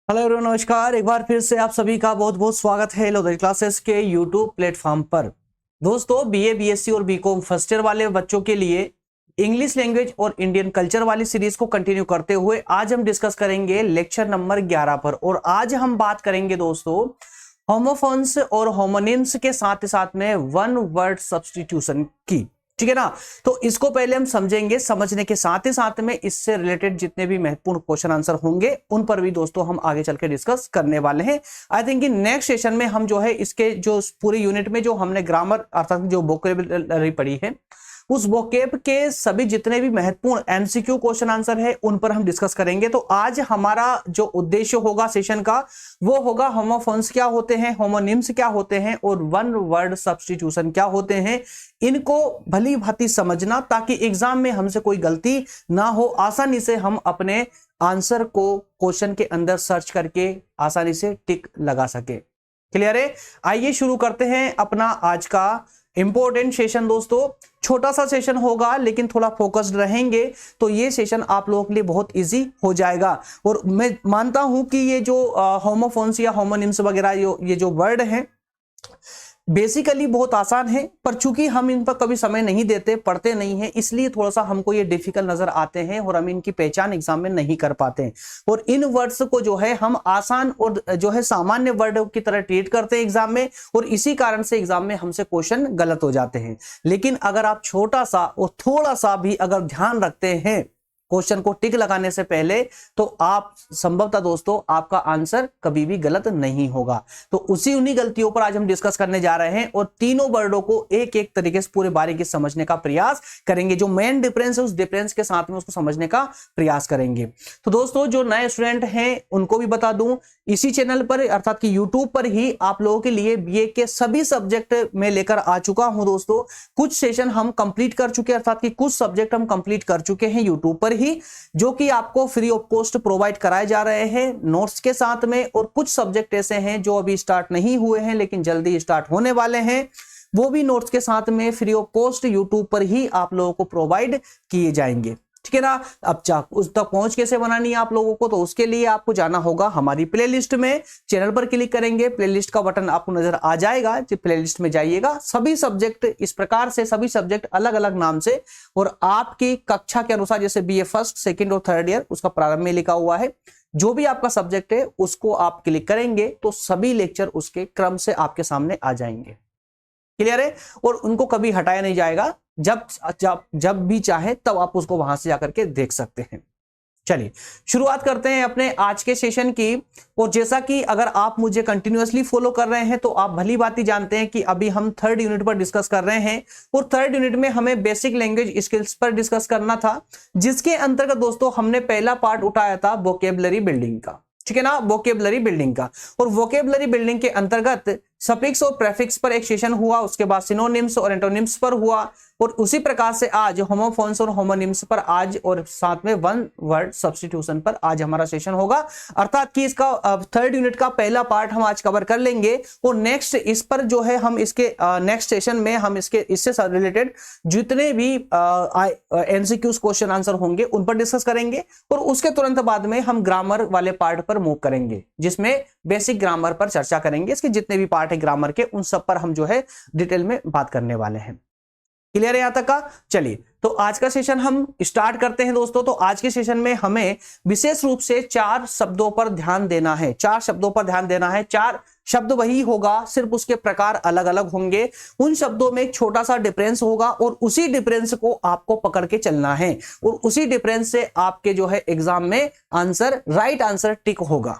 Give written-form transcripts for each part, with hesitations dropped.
Hello everyone, नमस्कार। एक बार फिर से आप सभी का बहुत बहुत स्वागत है लोधरी क्लासेस के यूट्यूब प्लेटफॉर्म पर। दोस्तों, बीए बीएससी और बीकॉम फर्स्ट ईयर वाले बच्चों के लिए इंग्लिश लैंग्वेज और इंडियन कल्चर वाली सीरीज को कंटिन्यू करते हुए आज हम डिस्कस करेंगे लेक्चर नंबर 11 पर। और आज हम बात करेंगे दोस्तों होमोफोन्स और होमोनिम्स के साथ में वन वर्ड सब्स्टिट्यूशन की। ठीक है ना। तो इसको पहले हम समझेंगे, समझने के साथ ही साथ में इससे रिलेटेड जितने भी महत्वपूर्ण क्वेश्चन आंसर होंगे उन पर भी दोस्तों हम आगे चल के डिस्कस करने वाले हैं। आई थिंक कि नेक्स्ट सेशन में हम जो है इसके जो पूरे यूनिट में जो हमने ग्रामर अर्थात जो वोकैबुलरी पढ़ी है उस वोकेब के सभी जितने भी महत्वपूर्ण एमसीक्यू क्वेश्चन आंसर है उन पर हम डिस्कस करेंगे। तो आज हमारा जो उद्देश्य होगा सेशन का वो होगा होमोफोन्स क्या होते हैं, होमोनिम्स क्या होते हैं और वन वर्ड सब्स्टिट्यूशन क्या होते हैं। इनको भली भांति समझना ताकि एग्जाम में हमसे कोई गलती ना हो, आसानी से हम अपने आंसर को क्वेश्चन के अंदर सर्च करके आसानी से टिक लगा सके। क्लियर है। आइए शुरू करते हैं अपना आज का इंपॉर्टेंट सेशन। दोस्तों, छोटा सा सेशन होगा लेकिन थोड़ा फोकस्ड रहेंगे तो ये सेशन आप लोगों के लिए बहुत इजी हो जाएगा। और मैं मानता हूं कि ये जो होमोफोन्स या होमोनिम्स वगैरह ये जो वर्ड हैं बेसिकली बहुत आसान है, पर चूंकि हम इन पर कभी समय नहीं देते, पढ़ते नहीं हैं, इसलिए थोड़ा सा हमको ये डिफिकल्ट नजर आते हैं और हम इनकी पहचान एग्जाम में नहीं कर पाते हैं। और इन वर्ड्स को जो है हम आसान और जो है सामान्य वर्ड की तरह ट्रीट करते हैं एग्जाम में, और इसी कारण से एग्जाम में हमसे क्वेश्चन गलत हो जाते हैं। लेकिन अगर आप छोटा सा और थोड़ा सा भी अगर ध्यान रखते हैं क्वेश्चन को टिक लगाने से पहले, तो आप संभवतः दोस्तों आपका आंसर कभी भी गलत नहीं होगा। तो उन्हीं गलतियों पर आज हम डिस्कस करने जा रहे हैं और तीनों वर्डों को एक एक तरीके से पूरे बारीकी समझने का प्रयास करेंगे। जो मेन डिफरेंस है उस डिफरेंस के साथ में उसको समझने का प्रयास करेंगे। तो दोस्तों, जो नए स्टूडेंट हैं उनको भी बता दूं, इसी चैनल पर अर्थात कि यूट्यूब पर ही आप लोगों के लिए बीए के सभी सब्जेक्ट में लेकर आ चुका हूं। दोस्तों, कुछ सेशन हम कंप्लीट कर चुके हैं, अर्थात कि कुछ सब्जेक्ट हम कंप्लीट कर चुके हैं यूट्यूब पर ही, जो कि आपको फ्री ऑफ कॉस्ट प्रोवाइड कराए जा रहे हैं नोट्स के साथ में। और कुछ सब्जेक्ट ऐसे हैं जो अभी स्टार्ट नहीं हुए हैं लेकिन जल्दी स्टार्ट होने वाले हैं, वो भी नोट्स के साथ में फ्री ऑफ कॉस्ट यूट्यूब पर ही आप लोगों को प्रोवाइड किए जाएंगे। ठीक है ना। अब उस तक पहुंच कैसे बनानी है आप लोगों को, तो उसके लिए आपको जाना होगा हमारी प्लेलिस्ट में। चैनल पर क्लिक करेंगे, प्लेलिस्ट का बटन आपको नजर आ जाएगा, प्लेलिस्ट में जाइएगा। सभी सब्जेक्ट इस प्रकार से, सभी सब्जेक्ट अलग अलग नाम से और आपकी कक्षा के अनुसार, जैसे बीए फर्स्ट, सेकंड और थर्ड ईयर उसका प्रारंभ में लिखा हुआ है, जो भी आपका सब्जेक्ट है उसको आप क्लिक करेंगे तो सभी लेक्चर उसके क्रम से आपके सामने आ जाएंगे। क्लियर है। और उनको कभी हटाया नहीं जाएगा, जब जब जब भी चाहे तब आप उसको वहां से जाकर के देख सकते हैं। चलिए शुरुआत करते हैं अपने आज के सेशन की। और जैसा कि अगर आप मुझे कंटिन्यूअसली फॉलो कर रहे हैं तो आप भली भांति जानते हैं कि अभी हम थर्ड यूनिट पर डिस्कस कर रहे हैं और थर्ड यूनिट में हमें बेसिक लैंग्वेज स्किल्स पर डिस्कस करना था, जिसके अंतर्गत दोस्तों हमने पहला पार्ट उठाया था वोकेबलरी बिल्डिंग का। ठीक है ना, वोकेबलरी बिल्डिंग का। और वोकेबलरी बिल्डिंग के अंतर्गत सफिक्स और प्रेफिक्स पर एक सेशन हुआ, उसके बाद सिनोनिम्स और एंटोनिम्स पर हुआ, और उसी प्रकार से आज होमोफोन्स और होमोनिम्स पर आज और साथ में वन वर्ड सब्स्टिट्यूशन पर आज हमारा सेशन होगा। अर्थात कि इसका थर्ड यूनिट का पहला पार्ट हम आज कवर कर लेंगे और नेक्स्ट इस पर जो है हम इसके नेक्स्ट सेशन में हम इससे रिलेटेड जितने भी एमसीक्यूज क्वेश्चन आंसर होंगे उन पर डिस्कस करेंगे। और उसके तुरंत बाद में हम ग्रामर वाले पार्ट पर मूव करेंगे, जिसमें बेसिक ग्रामर पर चर्चा करेंगे। इसके जितने भी पार्ट है ग्रामर के उन सब पर हम जो है डिटेल में बात करने वाले हैं। क्लियर है यहां तक का। चलिए तो आज का सेशन हम स्टार्ट करते हैं दोस्तों। तो आज के सेशन में हमें विशेष रूप से 4 शब्दों पर ध्यान देना है। 4 शब्दों पर ध्यान देना है। 4 शब्द वही होगा, सिर्फ उसके प्रकार अलग अलग होंगे। उन शब्दों में एक छोटा सा डिफरेंस होगा और उसी डिफरेंस को आपको पकड़ के चलना है और उसी डिफरेंस से आपके जो है एग्जाम में आंसर, राइट आंसर टिक होगा।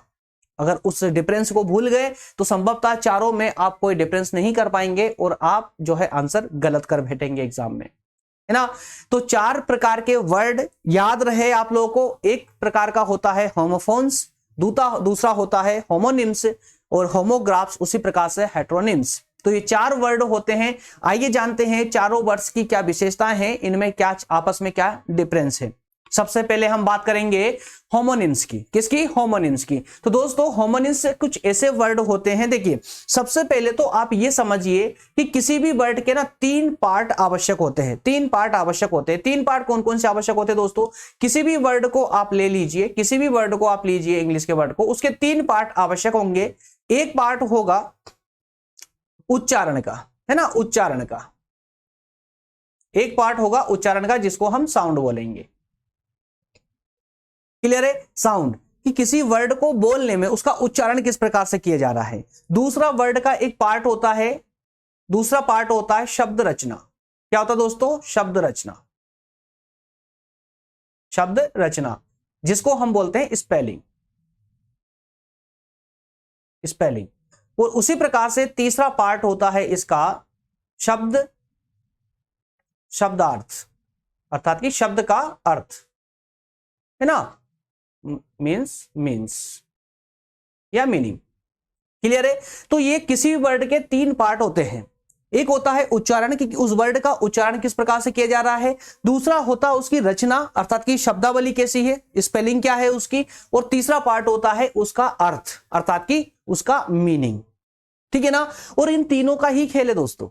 अगर उस डिफरेंस को भूल गए तो संभवतः चारों में आप कोई डिफरेंस नहीं कर पाएंगे और आप जो है आंसर गलत कर बैठेंगे एग्जाम में, है ना। तो 4 प्रकार के वर्ड याद रहे आप लोगों को। एक प्रकार का होता है होमोफोन्स, दूसरा होता है होमोनिम्स और होमोग्राफ्स, उसी प्रकार से हेट्रोनिम्स। तो ये 4 वर्ड होते हैं। आइए जानते हैं चारों वर्ड्स की क्या विशेषताएं हैं, इनमें क्या आपस में क्या डिफरेंस है। सबसे पहले हम बात करेंगे होमोनिम्स की। किसकी? होमोनिम्स की। तो दोस्तों होमोनिम्स से कुछ ऐसे वर्ड होते हैं, देखिए सबसे पहले तो आप ये समझिए कि किसी भी वर्ड के ना 3 पार्ट आवश्यक होते हैं। 3 पार्ट आवश्यक होते हैं। 3 पार्ट कौन कौन से आवश्यक होते हैं दोस्तों? किसी भी वर्ड को आप ले लीजिए, किसी भी वर्ड को आप लीजिए, इंग्लिश के वर्ड को, उसके 3 पार्ट आवश्यक होंगे। एक पार्ट होगा उच्चारण का, है ना, उच्चारण का। एक पार्ट होगा उच्चारण का जिसको हम साउंड बोलेंगे। क्लियर है? साउंड, कि किसी वर्ड को बोलने में उसका उच्चारण किस प्रकार से किया जा रहा है। दूसरा वर्ड का एक पार्ट होता है, दूसरा पार्ट होता है शब्द रचना। क्या होता है दोस्तों? शब्द रचना। शब्द रचना जिसको हम बोलते हैं स्पेलिंग। स्पेलिंग। और उसी प्रकार से तीसरा पार्ट होता है इसका शब्द, शब्दार्थ, अर्थात कि शब्द का अर्थ, है ना, मीन्स या मीनिंग। क्लियर है? तो ये किसी भी वर्ड के 3 पार्ट होते हैं। एक होता है उच्चारण, कि उस वर्ड का उच्चारण किस प्रकार से किया जा रहा है। दूसरा होता है उसकी रचना, अर्थात कि शब्दावली कैसी है, स्पेलिंग क्या है उसकी। और तीसरा पार्ट होता है उसका अर्थ, अर्थात कि उसका मीनिंग। ठीक है ना? और इन तीनों का ही खेल है दोस्तों।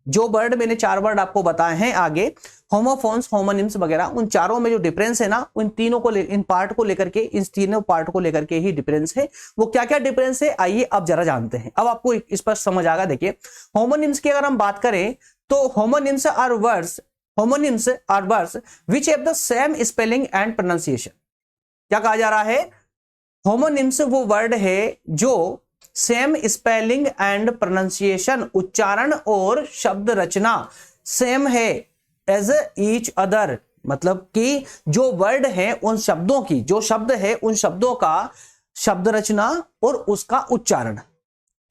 जो वर्ड मैंने 4 वर्ड आपको बताए हैं आगे, होमोफोन्स, होमोनिम्स वगैरह, उन चारों में जो डिफरेंस है ना, उन तीनों को इन पार्ट को लेकर के, इन तीनों पार्ट को लेकर के ही डिफरेंस है। वो क्या क्या डिफरेंस है आइए अब जरा जानते हैं। अब आपको इस पर समझ आएगा। देखिए होमोनिम्स की अगर हम बात करें तो homonyms are words which have the same spelling and pronunciation. क्या कहा जा रहा है? होमोनिम्स वो वर्ड है जो सेम स्पेलिंग एंड प्रोनाउंसिएशन, उच्चारण और शब्द रचना सेम है एज ईच अदर। मतलब कि जो वर्ड है उन शब्दों की, जो शब्द है उन शब्दों का शब्द रचना और उसका उच्चारण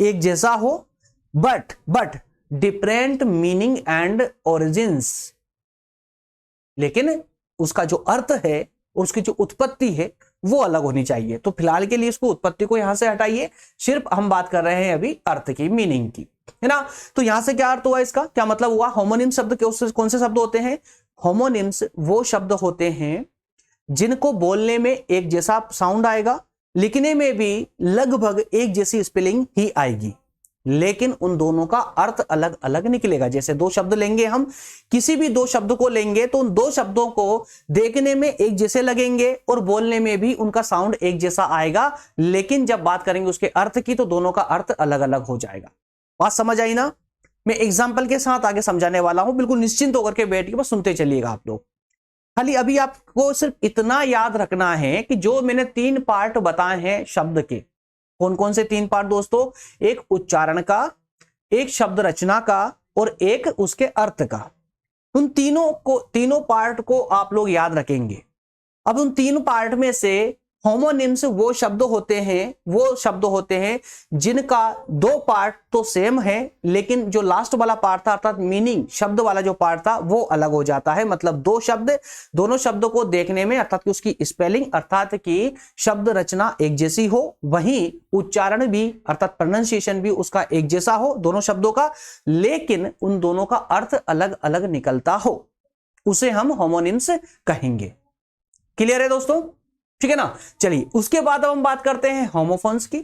एक जैसा हो, but different meaning and origins. लेकिन उसका जो अर्थ है और उसकी जो उत्पत्ति है वो अलग होनी चाहिए। तो फिलहाल के लिए इसको, उत्पत्ति को यहां से हटाइए, सिर्फ हम बात कर रहे हैं अभी अर्थ की, मीनिंग की, है ना। तो यहां से क्या अर्थ हुआ, इसका क्या मतलब हुआ? होमोनिम शब्द कौन से शब्द होते हैं? होमोनिम्स वो शब्द होते हैं जिनको बोलने में एक जैसा साउंड आएगा, लिखने में भी लगभग एक जैसी स्पेलिंग ही आएगी, लेकिन उन दोनों का अर्थ अलग अलग निकलेगा। जैसे 2 शब्द लेंगे हम, किसी भी 2 शब्द को लेंगे तो उन 2 शब्दों को देखने में एक जैसे लगेंगे और बोलने में भी उनका साउंड एक जैसा आएगा, लेकिन जब बात करेंगे उसके अर्थ की तो दोनों का अर्थ अलग अलग हो जाएगा। बात समझ आई ना? मैं एग्जाम्पल के साथ आगे समझाने वाला हूं, बिल्कुल निश्चिंत होकर के बैठ के बस सुनते चलिएगा आप लोग। खाली अभी आपको सिर्फ इतना याद रखना है कि जो मैंने 3 पार्ट बताए हैं शब्द के, कौन कौन से 3 पार्ट दोस्तों? एक उच्चारण का, एक शब्द रचना का और एक उसके अर्थ का। उन तीनों पार्ट को आप लोग याद रखेंगे। अब उन 3 पार्ट में से होमोनिम्स वो शब्द होते हैं जिनका 2 पार्ट तो सेम है, लेकिन जो लास्ट वाला पार्ट था अर्थात मीनिंग, शब्द वाला जो पार्ट था वो अलग हो जाता है। मतलब दोनों शब्दों को देखने में अर्थात कि उसकी स्पेलिंग अर्थात कि शब्द रचना एक जैसी हो, वहीं उच्चारण भी अर्थात प्रोनाउंसिएशन भी उसका एक जैसा हो दोनों शब्दों का, लेकिन उन दोनों का अर्थ अलग अलग निकलता हो, उसे हम होमोनिम्स कहेंगे। क्लियर है दोस्तों? ठीक है ना? चलिए उसके बाद अब हम बात करते हैं होमोफोन्स की।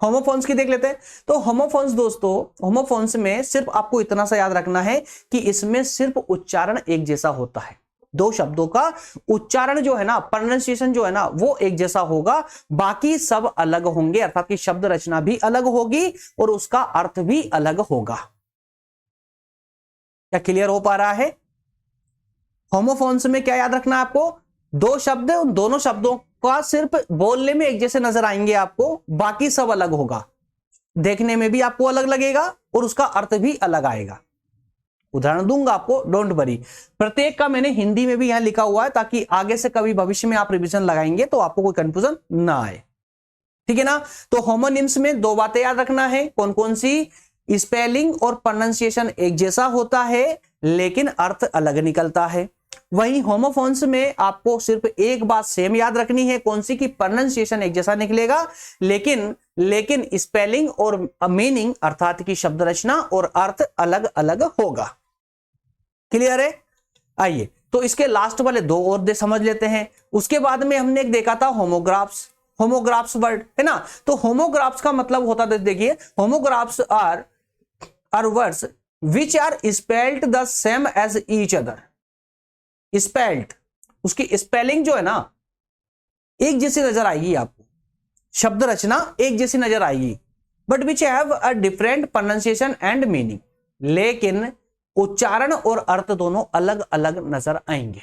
होमोफोन्स की देख लेते हैं। तो होमोफोन्स दोस्तों, होमोफोन्स में सिर्फ आपको इतना सा याद रखना है कि इसमें सिर्फ उच्चारण एक जैसा होता है। 2 शब्दों का उच्चारण जो है ना, प्रोनाउंसिएशन जो है ना, वो एक जैसा होगा, बाकी सब अलग होंगे, अर्थात कि शब्द रचना भी अलग होगी और उसका अर्थ भी अलग होगा। क्या क्लियर हो पा रहा है? होमोफोन्स में क्या याद रखना है आपको? 2 शब्द, उन दोनों शब्दों का सिर्फ बोलने में एक जैसे नजर आएंगे आपको, बाकी सब अलग होगा, देखने में भी आपको अलग लगेगा और उसका अर्थ भी अलग आएगा। उदाहरण दूंगा आपको, डोंट वरी। प्रत्येक का मैंने हिंदी में भी यहां लिखा हुआ है ताकि आगे से कभी भविष्य में आप रिवीजन लगाएंगे तो आपको कोई कंफ्यूजन ना आए। ठीक है ना? तो होमोनिम्स में 2 बातें याद रखना है। कौन कौन सी? स्पेलिंग और प्रोनाउंसिएशन एक जैसा होता है, लेकिन अर्थ अलग निकलता है। वहीं होमोफोन्स में आपको सिर्फ एक बात सेम याद रखनी है, कौन सी? की प्रोनाउंसिएशन एक जैसा निकलेगा, लेकिन स्पेलिंग और मीनिंग अर्थात की शब्द रचना और अर्थ अलग अलग होगा। क्लियर है? आइए तो इसके लास्ट वाले दो और दे समझ लेते हैं। उसके बाद में हमने एक देखा था होमोग्राफ्स, होमोग्राफ्स वर्ड है ना। तो होमोग्राफ्स का मतलब होता है, देखिए homographs are words which are spelled the same as each other. Spelled, उसकी स्पेलिंग जो है ना एक जैसी नजर आएगी आपको, शब्द रचना एक जैसी नजर आएगी, but which have a different pronunciation and meaning, लेकिन उच्चारण और अर्थ दोनों अलग अलग नजर आएंगे।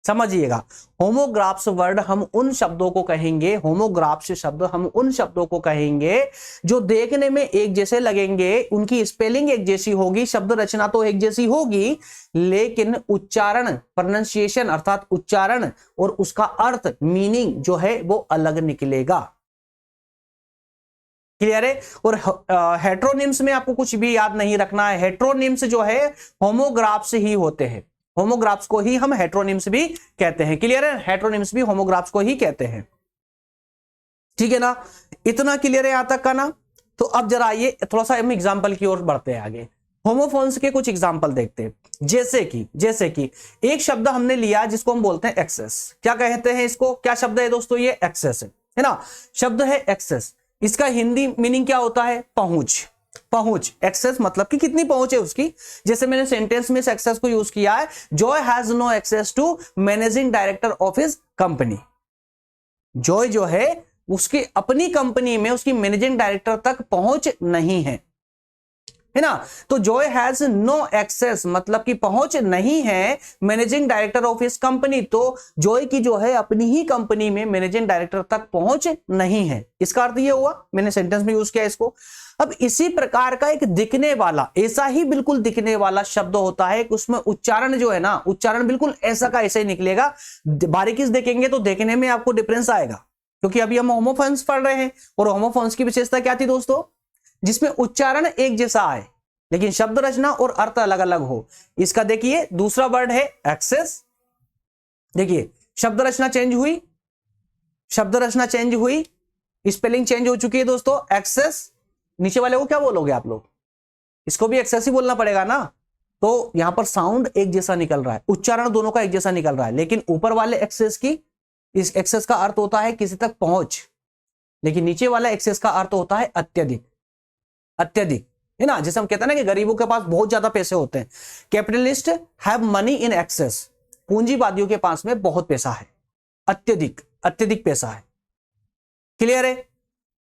समझिएगा, होमोग्राफ्स वर्ड हम उन शब्दों को कहेंगे, होमोग्राफ्स शब्द हम उन शब्दों को कहेंगे जो देखने में एक जैसे लगेंगे, उनकी स्पेलिंग एक जैसी होगी, शब्द रचना तो एक जैसी होगी, लेकिन उच्चारण प्रोनाउंसिएशन अर्थात उच्चारण और उसका अर्थ मीनिंग जो है वो अलग निकलेगा। क्लियर है। और हेट्रोनिम्स में आपको कुछ भी याद नहीं रखना है, हेट्रोनिम्स जो है होमोग्राफ्स ही होते हैं, होमोग्राफ्स को ही हम हेट्रोनिम्स भी कहते हैं। क्लियर है, हेट्रोनिम्स भी होमोग्राफ्स को ही कहते हैं। ठीक है ना, इतना क्लियर है यहां तक का ना। तो अब जरा ये थोड़ा सा हम एग्जांपल की ओर बढ़ते हैं आगे, होमोफोन्स के कुछ एग्जांपल देखते हैं। जैसे कि एक शब्द हमने लिया जिसको हम बोलते हैं एक्सेस। क्या कहते हैं इसको, क्या शब्द है दोस्तों, ये एक्सेस है ना, शब्द है एक्सेस। इसका हिंदी मीनिंग क्या होता है, पहुंच। पहुंच, एक्सेस मतलब कि कितनी पहुंच है उसकी। जैसे मैंने सेंटेंस में इस एक्सेस को यूज किया है, Joy has no access to managing director of his company. Joy जो है उसकी अपनी कंपनी में उसकी मैनेजिंग डायरेक्टर तक पहुंच नहीं है ना। तो जॉय हैज नो एक्सेस मतलब कि पहुंच नहीं है managing director of his company, तो जॉय की जो है अपनी ही कंपनी में मैनेजिंग डायरेक्टर तक पहुंच नहीं है। इसका अर्थ ये हुआ, मैंने सेंटेंस में यूज किया इसको। अब इसी प्रकार का एक दिखने वाला, ऐसा ही बिल्कुल दिखने वाला शब्द होता है, उसमें उच्चारण जो है ना, उच्चारण बिल्कुल ऐसा का ऐसा ही निकलेगा। बारीकी से देखेंगे तो देखने में आपको डिफरेंस आएगा, क्योंकि अभी हम होमोफोन्स पढ़ रहे हैं। और होमोफोन्स की विशेषता क्या थी दोस्तों, जिसमें उच्चारण एक जैसा आए लेकिन शब्द रचना और अर्थ अलग अलग हो। इसका देखिए दूसरा वर्ड है एक्सेस। देखिए शब्द रचना चेंज हुई, शब्द रचना चेंज हुई, स्पेलिंग चेंज हो चुकी है दोस्तों। एक्सेस, नीचे वाले को क्या बोलोगे आप लोग, इसको भी एक्सेस ही बोलना पड़ेगा ना। तो यहां पर साउंड एक जैसा निकल रहा है, उच्चारण दोनों का एक जैसा निकल रहा है, लेकिन ऊपर वाले एक्सेस की, इस एक्सेस का अर्थ होता है किसी तक पहुंच, लेकिन नीचे वाला एक्सेस का अर्थ होता है अत्यधिक। अत्यधिक है ना, जैसे हम कहते हैं ना कि गरीबों के पास बहुत ज्यादा पैसे होते हैं। Capitalist have money in excess, पूंजीवादियों के पास में बहुत पैसा है, अत्यधिक अत्यधिक पैसा है। क्लियर है।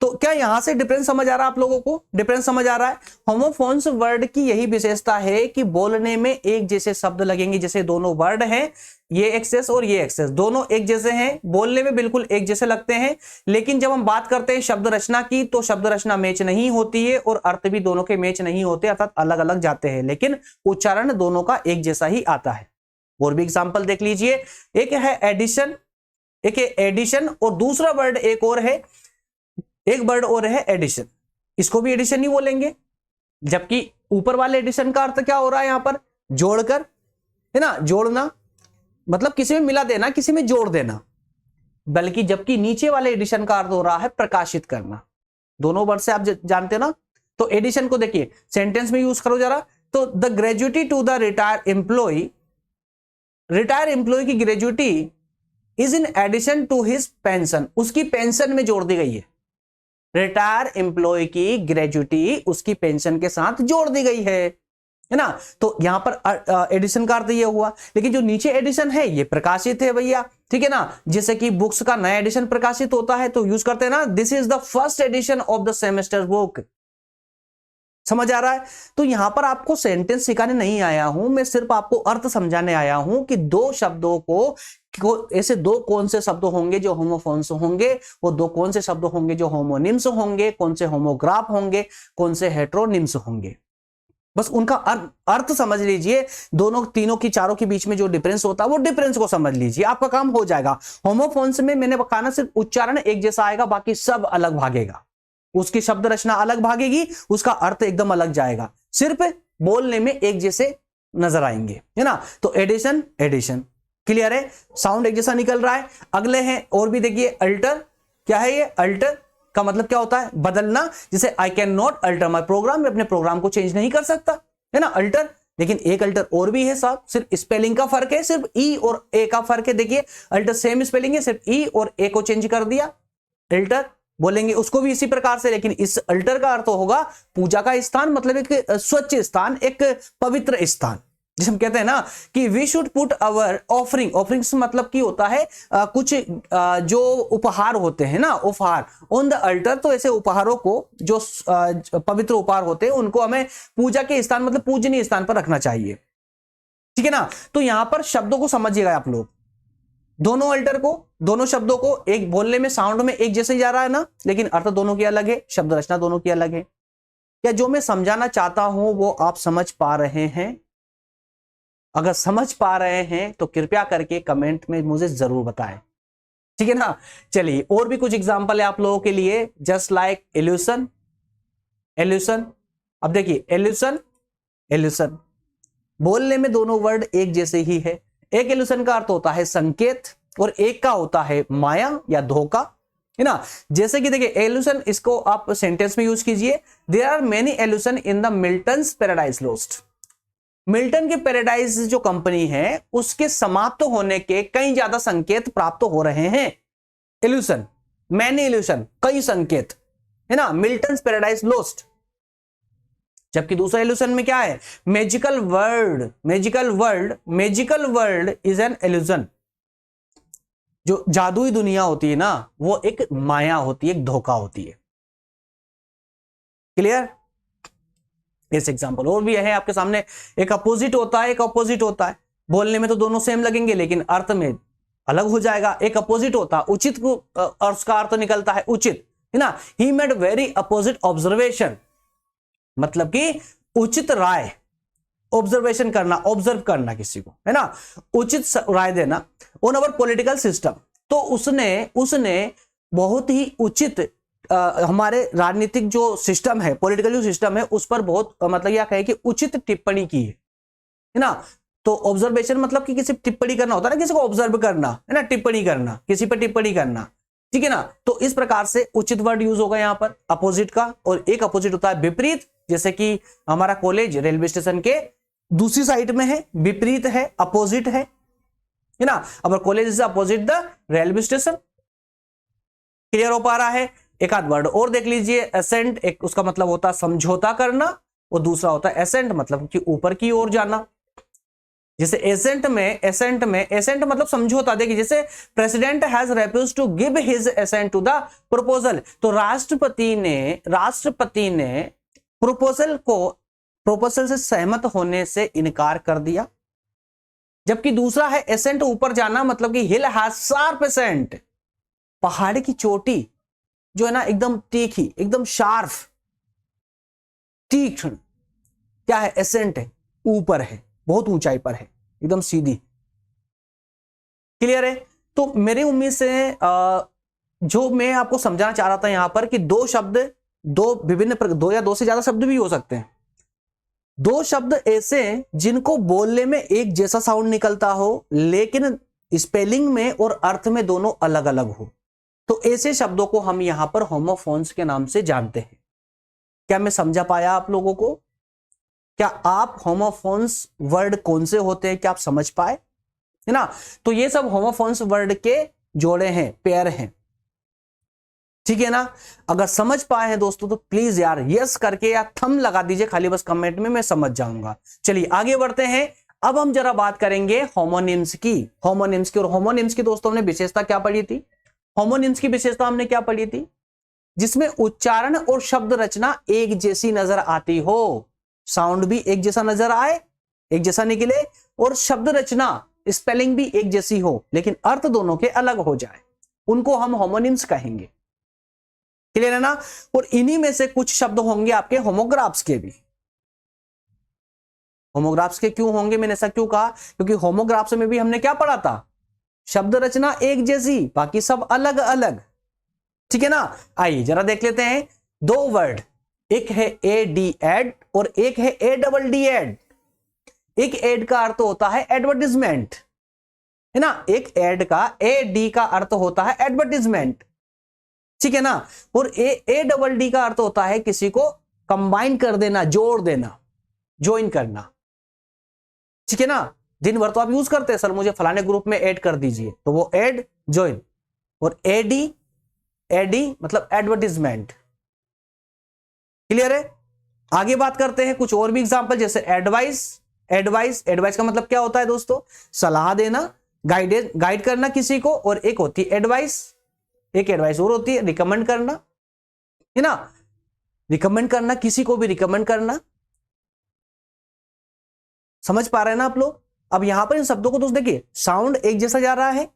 तो क्या यहां से डिफरेंस समझ आ रहा है आप लोगों को, डिफरेंस समझ आ रहा है। होमोफोन्स वर्ड की यही विशेषता है कि बोलने में एक जैसे शब्द लगेंगे, जैसे दोनों वर्ड हैं, ये एक्सेस और ये एक्सेस, दोनों एक जैसे हैं, बोलने में बिल्कुल एक जैसे लगते हैं, लेकिन जब हम बात करते हैं शब्द रचना की तो शब्द रचना मैच नहीं होती है और अर्थ भी दोनों के मैच नहीं होते, अर्थात अलग अलग जाते हैं, लेकिन उच्चारण दोनों का एक जैसा ही आता है। और भी एग्जाम्पल देख लीजिए, एक है एडिशन, एक है एडिशन, और दूसरा वर्ड एक और है, एक वर्ड और है एडिशन, इसको भी एडिशन ही बोलेंगे। जबकि ऊपर वाले एडिशन का अर्थ क्या हो रहा है यहां पर, जोड़कर, है ना, जोड़ना मतलब किसी में मिला देना, किसी में जोड़ देना, बल्कि जबकि नीचे वाले एडिशन का अर्थ हो रहा है प्रकाशित करना। दोनों वर्ड से आप जानते ना। तो एडिशन को देखिए सेंटेंस में यूज करो जरा, तो the gratuity to the retire employ, retire employ की gratuity is in addition to his pension, उसकी पेंशन में जोड़ दी गई है। रिटायर एम्प्लॉय की ग्रेजुटी उसकी पेंशन के साथ जोड़ दी गई है ना। तो यहां पर एडिशन का अर्थ ये हुआ, लेकिन जो नीचे एडिशन है ये प्रकाशित है भैया, ठीक है ना। जैसे कि बुक्स का नया एडिशन प्रकाशित होता है तो यूज करते हैं ना, this is the first edition of the semester book. समझ आ रहा है। तो यहां पर आपको सेंटेंस सिखाने नहीं आया हूं मैं, सिर्फ आपको अर्थ समझाने आया हूं कि दो शब्दों को ऐसे दो कौन से शब्द होंगे जो होमोफोन्स होंगे, वो दो कौन से शब्द होंगे जो होमोनिम्स होंगे, कौन से होमोग्राफ होंगे, कौन से हेट्रोनिम्स होंगे। बस उनका अर्थ समझ लीजिए, दोनों तीनों की चारों के बीच में जो डिफरेंस होता है वो डिफरेंस को समझ लीजिए, आपका काम हो जाएगा। होमोफोन्स में मैंने बताना सिर्फ उच्चारण एक जैसा आएगा, बाकी सब अलग भागेगा, उसकी शब्द रचना अलग भागेगी, उसका अर्थ एकदम अलग जाएगा, सिर्फ बोलने में एक जैसे नजर आएंगे, है ना। तो एडिशन एडिशन क्लियर है, साउंड एक जैसा निकल रहा है। अगले हैं और भी देखिए, अल्टर, क्या है ये, अल्टर का मतलब क्या होता है, बदलना। जैसे I can not alter my programme, मैं अपने प्रोग्राम को चेंज नहीं कर सकता, है ना। अल्टर लेकिन एक अल्टर और भी है साहब, सिर्फ स्पेलिंग का फर्क है, सिर्फ ई और ए का फर्क है। देखिए अल्टर सेम स्पेलिंग है, सिर्फ ई और ए को चेंज कर दिया, अल्टर बोलेंगे उसको भी इसी प्रकार से। लेकिन इस अल्टर का अर्थ होगा पूजा का स्थान, मतलब एक स्वच्छ स्थान, एक पवित्र स्थान, जिसे हम कहते हैं ना कि we should put our offering. Offerings मतलब की होता है कुछ जो उपहार होते हैं ना, उपहार ऑन द अल्टर। तो ऐसे उपहारों को जो पवित्र उपहार होते हैं उनको हमें पूजा के स्थान मतलब पूजनीय स्थान पर रखना चाहिए, ठीक है ना। तो यहां पर शब्दों को समझिएगा आप लोग, दोनों अल्टर को, दोनों शब्दों को एक बोलने में साउंड में एक जैसे ही जा रहा है ना, लेकिन अर्थ दोनों की अलग है, शब्द रचना दोनों की अलग है। क्या जो मैं समझाना चाहता हूं वो आप समझ पा रहे हैं? अगर समझ पा रहे हैं तो कृपया करके कमेंट में मुझे जरूर बताएं, ठीक है ना। चलिए और भी कुछ एग्जांपल है आप लोगों के लिए, जस्ट लाइक इल्यूशन। एल्यूशन, अब देखिए एल्यूशन, एल्यूशन बोलने में दोनों वर्ड एक जैसे ही है। एक इल्यूशन का अर्थ होता है संकेत और एक का होता है माया या धोखा, है ना। जैसे कि देखिए एल्यूशन, इसको आप सेंटेंस में यूज कीजिए, there are many allusion in the Milton's Paradise Lost. Milton के पैराडाइज जो कंपनी है उसके समाप्त होने के कई ज्यादा संकेत प्राप्त हो रहे हैं। इल्यूशन, मैनी इल्यूशन, कई संकेत, है ना। Milton's Paradise lost. जबकि दूसरा इल्यूशन में क्या है, magical world, magical world, magical world is an illusion. जो जादुई दुनिया होती है ना वो एक माया होती है, एक धोखा होती है। क्लियर? इस एग्जांपल और भी है आपके सामने, एक अपोजिट होता है, एक अपोजिट होता है। बोलने में तो दोनों सेम लगेंगे लेकिन अर्थ में अलग हो जाएगा। एक अपोजिट होता है, उचित को उसका अर्थ निकलता है उचित, है ना। He made very opposite observation, मतलब कि उचित राय, ऑब्जर्वेशन करना, ऑब्जर्व करना किसी को, है ना, उचित राय देना ऑन अवर पॉलिटिकल सिस्टम। तो उसने बहुत ही उचित हमारे राजनीतिक जो सिस्टम है, पॉलिटिकल जो सिस्टम है उस पर बहुत मतलब यह कहे कि उचित टिप्पणी की है ना। तो ऑब्जर्वेशन मतलब कि किसी टिप्पणी करना होता है ना, किसी को ऑब्जर्व करना, है ना, टिप्पणी करना, किसी पर टिप्पणी करना, ठीक है ना। तो इस प्रकार से उचित वर्ड यूज होगा यहां पर अपोजिट का। और एक अपोजिट होता है विपरीत, जैसे कि हमारा कॉलेज रेलवे स्टेशन के दूसरी साइड में है, विपरीत है, अपोजिट है ना। अब college is opposite the railway station. Clear हो पा रहा है? एक आध वर्ड और देख लीजिए, एसेंट, एक उसका मतलब होता है समझौता करना और दूसरा होता है एसेंट मतलब कि ऊपर की ओर जाना। जैसे एसेंट मतलब समझौता। देखिए जैसे president has refused to give his assent to the proposal, तो राष्ट्रपति ने प्रपोजल से सहमत होने से इनकार कर दिया। जबकि दूसरा है एसेंट ऊपर जाना, मतलब कि हिल हैज शार्प एसेंट, पहाड़ की चोटी जो है ना एकदम तीखी, एकदम शार्प, तीक्ष्ण, क्या है, एसेंट है, ऊपर है, बहुत ऊंचाई पर है, एकदम सीधी। क्लियर है? तो मेरी उम्मीद से जो मैं आपको समझाना चाह रहा था यहां पर कि दो शब्द, दो विभिन्न, दो या दो से ज्यादा शब्द भी हो सकते हैं। दो शब्द ऐसे जिनको बोलने में एक जैसा साउंड निकलता हो लेकिन स्पेलिंग में और अर्थ में दोनों अलग अलग हो, तो ऐसे शब्दों को हम यहां पर होमोफोन्स के नाम से जानते हैं। क्या मैं समझा पाया आप लोगों को? क्या आप होमोफोन्स वर्ड कौन से होते हैं क्या आप समझ पाए, है ना। तो ये सब होमोफोन्स वर्ड के जोड़े हैं, पेयर हैं, ठीक है ना। अगर समझ पाए हैं दोस्तों तो प्लीज यार यस करके या थंब लगा दीजिए खाली बस कमेंट में, मैं समझ जाऊंगा। चलिए आगे बढ़ते हैं। अब हम जरा बात करेंगे होमोनिम्स की। और होमोनिम्स की दोस्तों हमने विशेषता क्या पढ़ी थी? होमोनिम्स की विशेषता हमने क्या पढ़ी थी? जिसमें उच्चारण और शब्द रचना एक जैसी नजर आती हो, साउंड भी एक जैसा नजर आए, एक जैसा निकले, और शब्द रचना स्पेलिंग भी एक जैसी हो लेकिन अर्थ दोनों के अलग हो जाए, उनको हम होमोनिम्स कहेंगे। क्लियर है ना? और इन्हीं में से कुछ शब्द होंगे आपके होमोग्राफ्स के भी। होमोग्राफ्स के क्यों होंगे, मैंने ऐसा क्यों कहा? क्योंकि होमोग्राफ्स में भी हमने क्या पढ़ा था? शब्द रचना एक जैसी, बाकी सब अलग अलग, ठीक है ना। आइए जरा देख लेते हैं दो वर्ड, एक है ए डी एड और एक है ए डबल डी एड। एक एड का अर्थ होता है एडवर्टीजमेंट, है ना। एक एड का, ए डी का अर्थ होता है एडवर्टीजमेंट, ठीक है ना। और ए डबल डी का अर्थ होता है किसी को कंबाइन कर देना, जोड़ देना, ज्वाइन करना। ठीक है ना। दिन भर तो आप यूज करते हैं, सर मुझे फलाने ग्रुप में ऐड कर दीजिए, तो वो ऐड ज्वाइन। और एडी, एडी मतलब एडवर्टीजमेंट। क्लियर है। आगे बात करते हैं कुछ और भी एग्जांपल, जैसे एडवाइस। एडवाइस, एडवाइस का मतलब क्या होता है दोस्तों? सलाह देना, गाइड करना किसी को। और एक होती है एडवाइस, एक एडवाइस और होती है रिकमेंड करना, है ना। रिकमेंड करना, किसी को भी रिकमेंड करना। समझ पा रहे हैं ना आप लोग? अब यहां पर इन शब्दों को दोस्त देखिए, साउंड एक जैसा जा रहा है,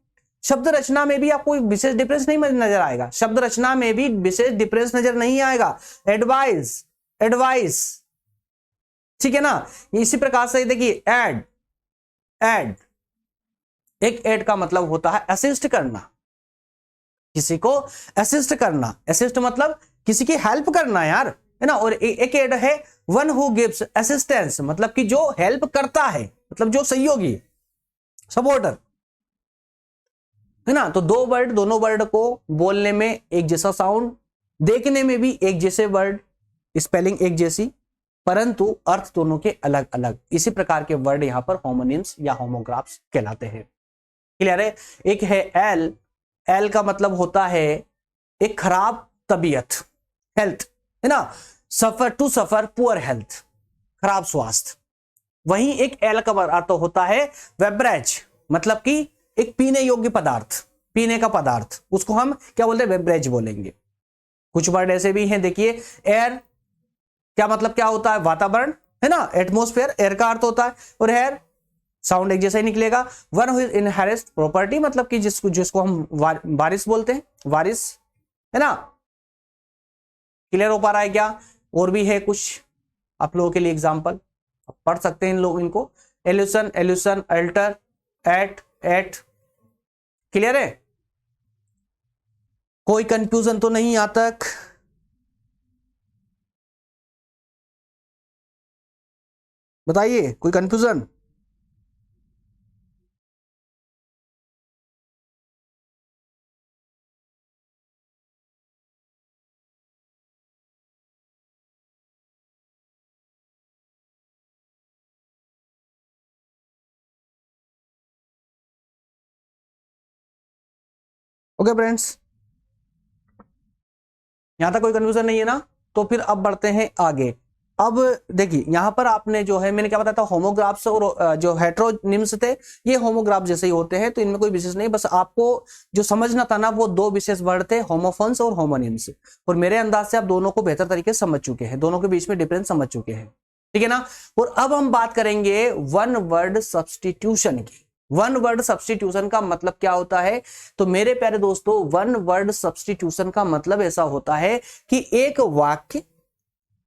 शब्द रचना में भी आपको विशेष डिफरेंस नहीं नजर आएगा, शब्द रचना में भी विशेष डिफरेंस नजर नहीं आएगा। एडवाइस, एडवाइस, ठीक है ना। इसी प्रकार से देखिए एड, एड, एक एड का मतलब होता है असिस्ट करना, किसी को असिस्ट करना। असिस्ट मतलब किसी की हेल्प करना यार, है ना। और एक एड है वन हु गिव्स असिस्टेंस, मतलब कि जो हेल्प करता है, मतलब जो सहयोगी, सपोर्टर, है ना। तो दो वर्ड, दोनों वर्ड को बोलने में एक जैसा साउंड, देखने में भी एक जैसे वर्ड, स्पेलिंग एक जैसी, परंतु अर्थ दोनों के अलग अलग। इसी प्रकार के वर्ड यहां पर होमोनिम्स या होमोग्राफ्स कहलाते हैं। क्लियर है। एक है एल, एल का मतलब होता है एक खराब तबीयत, हेल्थ, है ना। सफर, टू सफर पुअर हेल्थ, खराब स्वास्थ्य। वहीं एक एल का अर्थ होता है बेवरेज, मतलब कि एक पीने योग्य पदार्थ, पीने का पदार्थ, उसको हम क्या बोलते हैं? बेवरेज बोलेंगे। कुछ वर्ड ऐसे भी हैं, देखिए एयर, क्या मतलब क्या होता है? वातावरण, है ना। एटमोस्फेयर, एयर का अर्थ होता है। और हेयर, साउंड एक जैसा ही निकलेगा। वन हु इनहेरिट्स प्रॉपर्टी, मतलब कि जिसको जिसको हम वारिस बोलते हैं, वारिस, है ना। क्लियर हो पा रहा है क्या? और भी है कुछ आप लोगों के लिए एग्जांपल, पढ़ सकते हैं इन लोग इनको। Allusion, allusion, alter, at, at. Clear है। कोई कंफ्यूजन तो नहीं यहां तक? बताइए, कोई कंफ्यूजन? ओके फ्रेंड्स, यहां तक कोई कंफ्यूजन नहीं है ना। तो फिर अब बढ़ते हैं आगे। अब देखिए यहां पर आपने जो है, मैंने क्या बताया था, होमोग्राफ्स और जो हेट्रोनिम्स थे, ये होमोग्राफ जैसे ही होते हैं, तो इनमें कोई विशेष नहीं। बस आपको जो समझना था ना, वो दो विशेष वर्ड थे, होमोफोन्स और होमोनिम्स। और मेरे अंदाज से आप दोनों को बेहतर तरीके से समझ चुके हैं, दोनों के बीच में डिफरेंस समझ चुके हैं, ठीक है ना। और अब हम बात करेंगे वन वर्ड सब्सटीट्यूशन की। वन वर्ड सब्सटीट्यूशन का मतलब क्या होता है? तो मेरे प्यारे दोस्तों, वन वर्ड सब्सटीट्यूशन का मतलब ऐसा होता है कि एक वाक्य,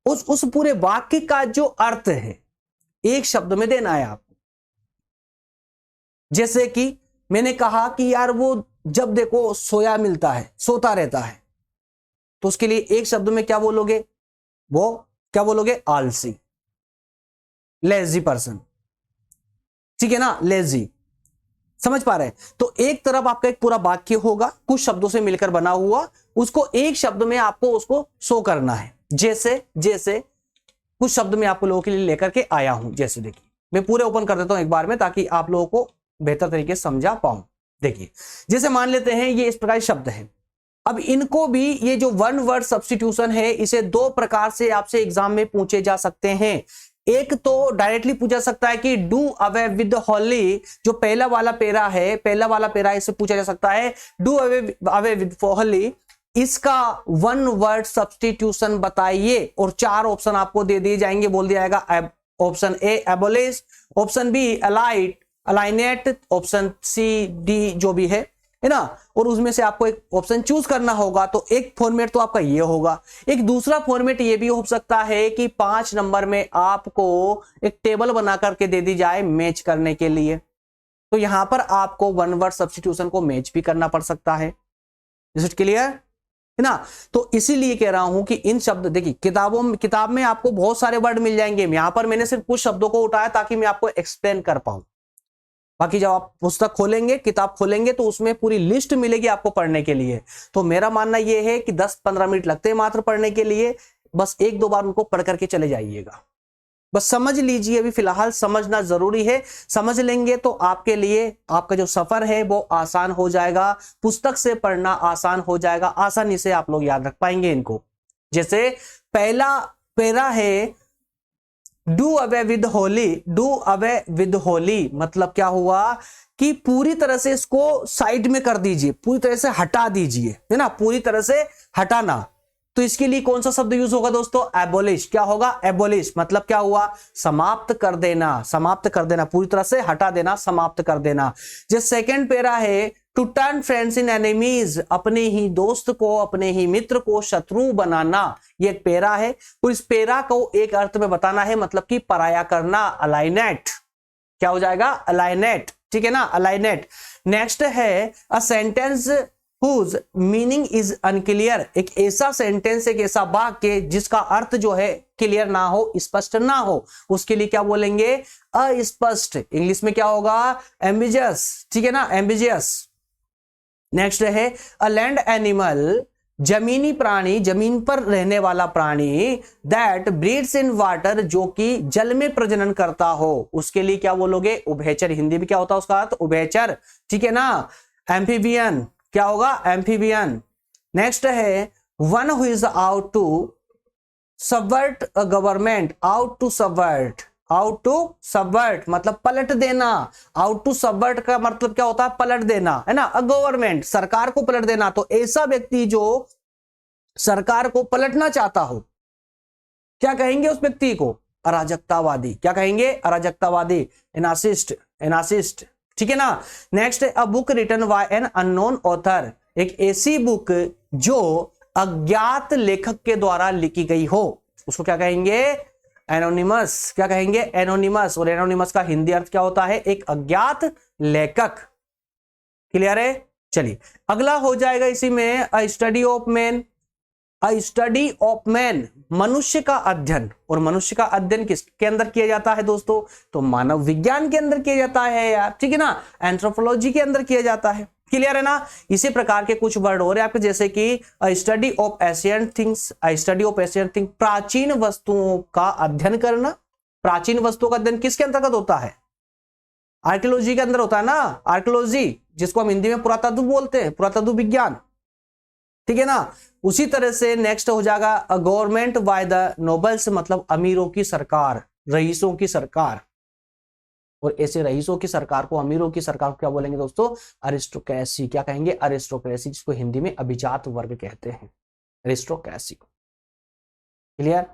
उस पूरे वाक्य का जो अर्थ है एक शब्द में देना है आपको। जैसे कि मैंने कहा कि यार वो जब देखो सोया मिलता है, सोता रहता है, तो उसके लिए एक शब्द में क्या बोलोगे? वो क्या बोलोगे? आलसी, लेजी पर्सन, ठीक है ना, लेजी। समझ पा रहे हैं? तो एक तरफ आपका एक पूरा वाक्य होगा, कुछ शब्दों से मिलकर बना हुआ, उसको एक शब्द में आपको उसको शो करना है। जैसे जैसे कुछ शब्द में आपको लोगों के लिए लेकर के आया हूं। जैसे देखिए, मैं पूरे ओपन कर देता हूं एक बार में, ताकि आप लोगों को बेहतर तरीके से समझा पाऊं। देखिए, जैसे मान लेते हैं ये इस प्रकार शब्द है। अब इनको भी, ये जो वन वर्ड सब्स्टिट्यूशन है, इसे दो प्रकार से आपसे एग्जाम में पूछे जा सकते हैं। एक तो डायरेक्टली पूछा सकता है कि डू अवे विद होली, जो पहला वाला पेरा है, पहला वाला पेरा, इससे पूछा जा सकता है डू अवे विद होली, इसका वन वर्ड सब्स्टिट्यूशन बताइए। और चार ऑप्शन आपको दे दिए जाएंगे, बोल दिया जाएगा option A abolish, option B alight, alienate, option C D जो भी है ना। और उसमें से आपको एक ऑप्शन चूज करना होगा। तो एक फॉर्मेट तो आपका ये होगा। एक दूसरा फॉर्मेट ये भी हो सकता है कि 5 नंबर में आपको एक टेबल बना करके दे दी जाए मैच करने के लिए। तो यहां पर आपको वन वर्ड सब्स्टिट्यूशन को मैच भी करना पड़ सकता है। इज इट क्लियर, है ना। तो इसीलिए कह रहा हूं कि इन शब्द, देखिए किताब में आपको बहुत सारे वर्ड मिल जाएंगे, यहां पर मैंने सिर्फ कुछ शब्दों को उठाया ताकि मैं आपको एक्सप्लेन कर पाऊं। बाकी जब आप पुस्तक खोलेंगे, किताब खोलेंगे, तो उसमें पूरी लिस्ट मिलेगी आपको पढ़ने के लिए। तो मेरा मानना यह है कि 10-15 मिनट लगते हैं मात्र पढ़ने के लिए, बस 1-2 बार उनको पढ़ करके चले जाइएगा। बस समझ लीजिए, अभी फिलहाल समझना जरूरी है। समझ लेंगे तो आपके लिए आपका जो सफर है वो आसान हो जाएगा, पुस्तक से पढ़ना आसान हो जाएगा, आसानी से आप लोग याद रख पाएंगे इनको। जैसे पहला पैरा है do away with Holi. Do away with Holi मतलब क्या हुआ कि पूरी तरह से इसको साइड में कर दीजिए, पूरी तरह से हटा दीजिए, है ना, पूरी तरह से हटाना। तो इसके लिए कौन सा शब्द यूज होगा दोस्तों? एबोलिश। क्या होगा? एबोलिश। मतलब क्या हुआ? समाप्त कर देना, समाप्त कर देना, पूरी तरह से हटा देना, समाप्त कर देना। जो सेकंड पैरा है to turn friends in enemies, अपने ही दोस्त को, अपने ही मित्र को शत्रु बनाना, ये एक पैरा है। तो इस पैरा को एक अर्थ में बताना है, मतलब कि पराया करना, अलाइनेट। क्या हो जाएगा? अलाइनेट, ठीक है ना, अलाइनेट। नेक्स्ट है a sentence whose meaning is unclear, एक ऐसा सेंटेंस, एक ऐसा वाक्य जिसका अर्थ जो है क्लियर ना हो, स्पष्ट ना हो, उसके लिए क्या बोलेंगे? अस्पष्ट। इंग्लिश में क्या होगा? एम्बिजियस, ठीक है ना, एम्बिजियस। नेक्स्ट है अ लैंड एनिमल, जमीनी प्राणी, जमीन पर रहने वाला प्राणी, दैट ब्रीड्स इन वाटर, जो कि जल में प्रजनन करता हो, उसके लिए क्या बोलोगे? उभयचर। हिंदी में क्या होता है उसका अर्थ? उभयचर, ठीक है ना। एम्फीबियन, क्या होगा? एम्फीबियन। नेक्स्ट है one who is out to subvert a government, out to subvert, out to subvert मतलब पलट देना। आउट टू सबवर्ट का मतलब क्या होता है? पलट देना, है ना, अ गवर्नमेंट, सरकार को पलट देना। तो ऐसा व्यक्ति जो सरकार को पलटना चाहता हो, क्या कहेंगे उस व्यक्ति को? अराजकतावादी। क्या कहेंगे? अराजकतावादी, एनासिस्ट, एनासिस्ट, ठीक है ना। Next a book written by an unknown author, एक ऐसी बुक जो अज्ञात लेखक के द्वारा लिखी गई हो, उसको क्या कहेंगे? एनोनिमस। क्या कहेंगे? एनोनिमस। और एनोनिमस का हिंदी अर्थ क्या होता है? एक अज्ञात लेखक। क्लियर है? चलिए अगला हो जाएगा इसी में अ study of man. A study of man, मनुष्य का अध्ययन। और मनुष्य का अध्ययन किसके अंदर किया जाता है दोस्तों? तो मानव विज्ञान के अंदर किया जाता है यार, ठीक है ना, एंथ्रोपोलॉजी के अंदर किया जाता है। क्लियर है ना। इसी प्रकार के कुछ वर्ड हो रहे हैं आपके, जैसे कि अ study of ancient things, a study of ancient thing, प्राचीन वस्तुओं का अध्ययन करना। प्राचीन वस्तुओं का अध्ययन किसके अंतर्गत होता है? आर्कियोलॉजी के अंदर होता है ना, आर्कियोलॉजी, जिसको हम हिंदी में पुरातत्व बोलते हैं, पुरातत्व विज्ञान, ठीक है ना। उसी तरह से नेक्स्ट हो जाएगा a government by the nobles, मतलब अमीरों की सरकार, रईसों की सरकार। और ऐसे रईसों की सरकार को, अमीरों की सरकार को क्या बोलेंगे दोस्तों? अरिस्टोक्रेसी। क्या कहेंगे? अरिस्टोक्रेसी, जिसको हिंदी में अभिजात वर्ग कहते हैं, अरिस्टोक्रेसी। क्लियर।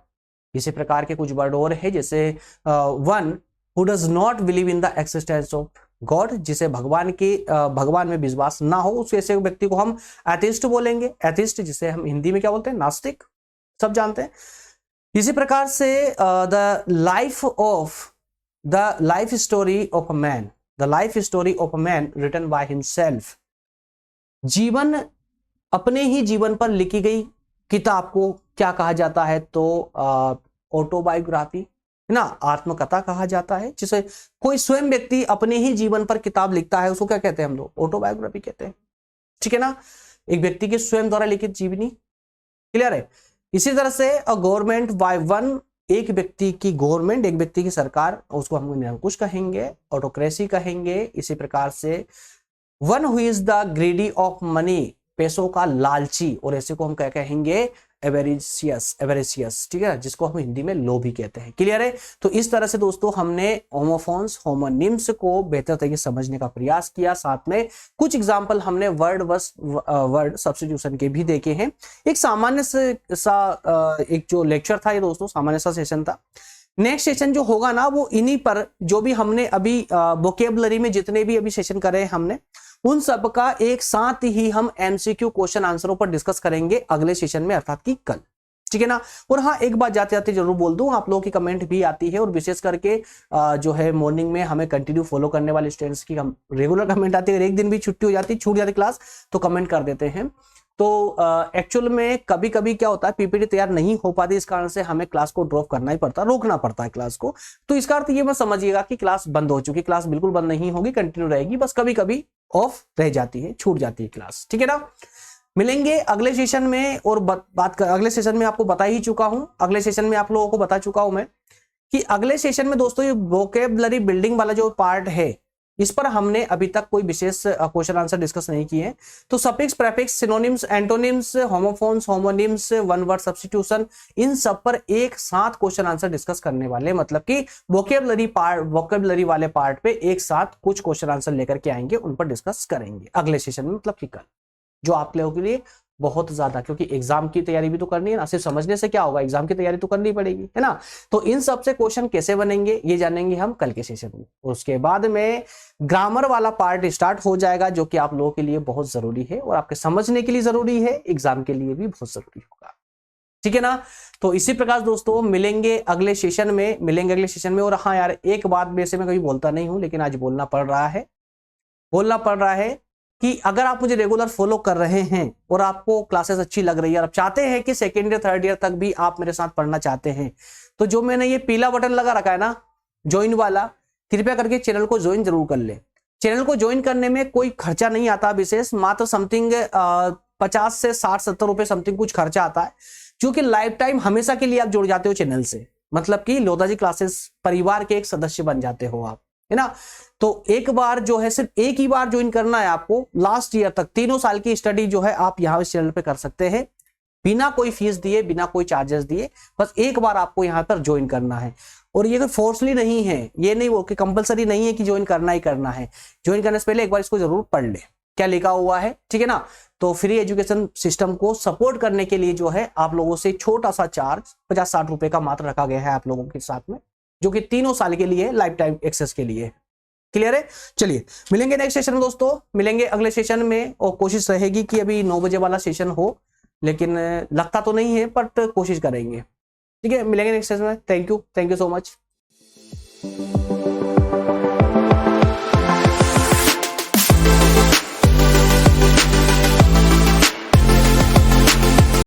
इसी प्रकार के कुछ वर्ड और है, जैसे one who does not believe in the existence of God, जिसे भगवान में विश्वास ना हो, उस ऐसे व्यक्ति को हम एथिस्ट बोलेंगे। एथिस्ट, जिसे हम हिंदी में क्या बोलते हैं? नास्तिक, सब जानते हैं। इसी प्रकार से the life story of a man, the life story of a man written by himself, जीवन, अपने ही जीवन पर लिखी गई किताब को क्या कहा जाता है? तो ऑटोबायोग्राफी, है ना, आत्मकथा कहा जाता है। जिसे कोई स्वयं व्यक्ति अपने ही जीवन पर किताब लिखता है, उसको क्या कहते हैं हम लोग? ऑटोबायोग्राफी कहते हैं, ठीक है ना। एक व्यक्ति के स्वयं द्वारा लिखित जीवनी। क्लियर है। इसी तरह से अ गवर्नमेंट बाय वन, एक व्यक्ति की गवर्नमेंट, एक व्यक्ति की सरकार, उसको हम निरंकुश कहेंगे, ऑटोक्रेसी कहेंगे। इसी प्रकार से one who is the greedy of money, पैसों का लालची, और ऐसे को हम क्या कहेंगे? एवेरिशियस, एवेरिशियस, ठीक है, जिसको हम हिंदी में लोभी कहते हैं। क्लियर है। तो इस तरह से दोस्तों हमने होमोफोन्स, होमोनिम्स को बेहतर तरीके से समझने का प्रयास किया। साथ में कुछ एग्जांपल हमने वर्ड सब्स्टिट्यूशन के भी देखे हैं। एक सामान्य सा एक जो लेक्चर था ये दोस्तों, सामान्य सा सेशन था। नेक्स्ट सेशन जो होगा ना, वो इन्हीं पर, जो भी हमने अभी वोकेबलरी में जितने भी अभी सेशन करे हमने, उन सब का एक साथ ही हम एमसीक्यू क्वेश्चन आंसरों पर डिस्कस करेंगे अगले सेशन में, अर्थात कि कल, ठीक है ना। और हाँ, एक बात जाते जाते जरूर बोल दूं, आप लोगों की कमेंट भी आती है, और विशेष करके जो है मॉर्निंग में हमें कंटिन्यू फॉलो करने वाले स्टूडेंट्स की रेगुलर कमेंट आती है। अगर एक दिन भी छुट्टी हो जाती, छूट जाती क्लास, तो कमेंट कर देते हैं। तो एक्चुअल में कभी कभी क्या होता है, पीपीटी तैयार नहीं हो पाती, इस कारण से हमें क्लास को ड्रॉप करना ही पड़ता है, रोकना पड़ता है क्लास को। तो इसका अर्थ ये मत समझिएगा कि क्लास बंद हो चुकी, क्लास बिल्कुल बंद नहीं होगी, कंटिन्यू रहेगी, बस कभी कभी ऑफ रह जाती है, छूट जाती है क्लास, ठीक है ना। मिलेंगे अगले सेशन में, और अगले सेशन में आपको बता ही चुका हूं, अगले सेशन में आप लोगों को बता चुका हूं मैं कि अगले सेशन में दोस्तों ये वोकेबलरी बिल्डिंग वाला जो पार्ट है इस पर हमने अभी तक कोई विशेष क्वेश्चन आंसर डिस्कस नहीं किए हैं। तो suffix, prefix, synonyms, antonyms, homophones, homonyms, one word substitution, इन सब पर एक साथ क्वेश्चन आंसर डिस्कस करने वाले, मतलब कि वोकेबलरी वाले पार्ट पे एक साथ कुछ क्वेश्चन आंसर लेकर के आएंगे, उन पर डिस्कस करेंगे अगले सेशन में, मतलब कि कल, जो आप लोगों के लिए बहुत ज्यादा, क्योंकि एग्जाम की तैयारी भी तो करनी है ना, सिर्फ समझने से क्या होगा, एग्जाम की तैयारी तो करनी पड़ेगी, है ना। तो इन सब से क्वेश्चन कैसे बनेंगे ये जानेंगे हम कल के सेशन में। उसके बाद में ग्रामर वाला पार्ट स्टार्ट हो जाएगा, जो कि आप लोगों के लिए बहुत जरूरी है और आपके समझने के लिए जरूरी है, एग्जाम के लिए भी बहुत जरूरी होगा, ठीक है ना। तो इसी प्रकार दोस्तों मिलेंगे अगले सेशन में। और हाँ यार, एक बात वैसे मैं कभी बोलता नहीं हूं, लेकिन आज बोलना पड़ रहा है कि अगर आप मुझे रेगुलर फॉलो कर रहे हैं और आपको क्लासेस अच्छी लग रही है और आप चाहते हैं कि सेकेंड ईयर थर्ड ईयर तक भी आप मेरे साथ पढ़ना चाहते हैं, तो जो मैंने ये पीला बटन लगा रखा है ना, ज्वाइन वाला, कृपया करके चैनल को ज्वाइन जरूर कर ले। चैनल को ज्वाइन करने में कोई खर्चा नहीं आता विशेष, मात्र समथिंग 50 से 60-70 रुपए समथिंग कुछ खर्चा आता है, जो कि लाइफ टाइम हमेशा के लिए आप जुड़ जाते हो चैनल से, मतलब कि लोधाजी क्लासेस परिवार के एक सदस्य बन जाते हो आप, है ना। तो एक बार जो है, सिर्फ एक ही बार ज्वाइन करना है आपको, लास्ट ईयर तक 3 साल की स्टडी जो है आप यहाँ इस चैनल पे कर सकते हैं, बिना कोई फीस दिए, बिना कोई चार्जेस दिए, बस एक बार आपको यहाँ पर ज्वाइन करना है। और ये कोई फोर्सली नहीं है, ये नहीं वो कि कंपलसरी नहीं है कि ज्वाइन करना ही करना है। ज्वाइन करने से पहले एक बार इसको जरूर पढ़ ले क्या लिखा हुआ है, ठीक है ना। तो फ्री एजुकेशन सिस्टम को सपोर्ट करने के लिए जो है आप लोगों से छोटा सा चार्ज 50-60 रुपए का मात्र रखा गया है आप लोगों के साथ में, जो कि 3 साल के लिए लाइफ टाइम एक्सेस के लिए। क्लियर है। चलिए मिलेंगे नेक्स्ट सेशन में दोस्तों, मिलेंगे अगले सेशन में, और कोशिश रहेगी कि अभी 9 बजे वाला सेशन हो, लेकिन लगता तो नहीं है, बट कोशिश करेंगे, ठीक है। मिलेंगे नेक्स्ट सेशन में। Thank you so much.